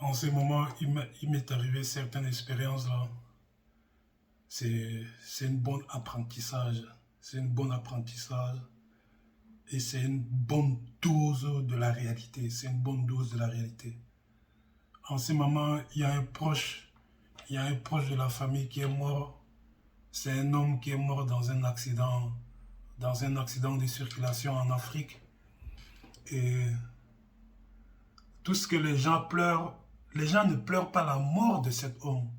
En ce moment, il m'est arrivé certaines expériences là. C'est une bonne apprentissage. C'est une bonne apprentissage. Et c'est une bonne dose de la réalité. C'est une bonne dose de la réalité. En ce moment, il y a un proche de la famille qui est mort. C'est un homme qui est mort dans un accident de circulation en Afrique. Et tout ce que les gens ne pleurent pas la mort de cet homme.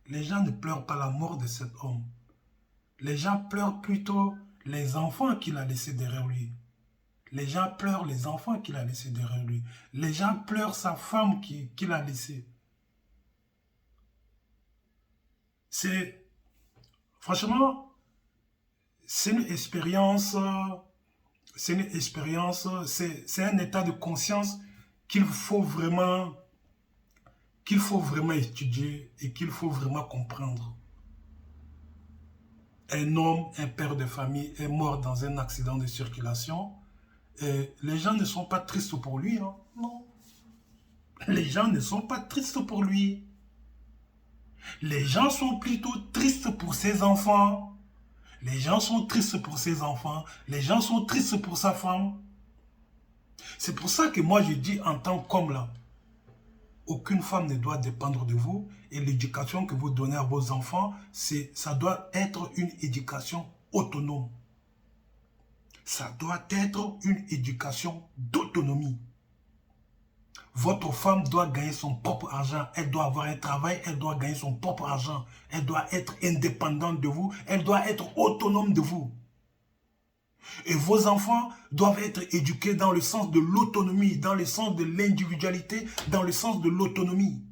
Les gens ne pleurent pas la mort de cet homme. Les gens pleurent plutôt les enfants qu'il a laissés derrière lui. Les gens pleurent les enfants qu'il a laissés derrière lui. Les gens pleurent sa femme qu'il a laissée. C'est, franchement, c'est une expérience, c'est un état de conscience qu'il faut vraiment, qu'il faut vraiment étudier et qu'il faut vraiment comprendre. Un homme, un père de famille est mort dans un accident de circulation et les gens ne sont pas tristes pour lui, hein. Non. Les gens ne sont pas tristes pour lui. Les gens sont plutôt tristes pour ses enfants. Les gens sont tristes pour ses enfants. Les gens sont tristes pour sa femme. C'est pour ça que moi je dis en tant qu'homme là, aucune femme ne doit dépendre de vous et l'éducation que vous donnez à vos enfants, ça doit être une éducation autonome. Ça doit être une éducation d'autonomie. Votre femme doit gagner son propre argent, elle doit avoir un travail, elle doit gagner son propre argent, elle doit être indépendante de vous, elle doit être autonome de vous. Et vos enfants doivent être éduqués dans le sens de l'autonomie, dans le sens de l'individualité, dans le sens de l'autonomie.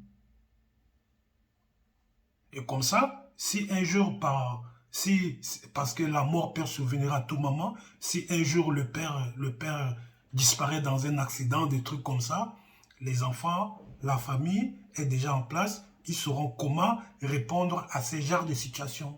Et comme ça, si un jour, parce que la mort peut survenir à tout moment, si un jour le père disparaît dans un accident, des trucs comme ça, les enfants, la famille est déjà en place, ils sauront comment répondre à ces genres de situations.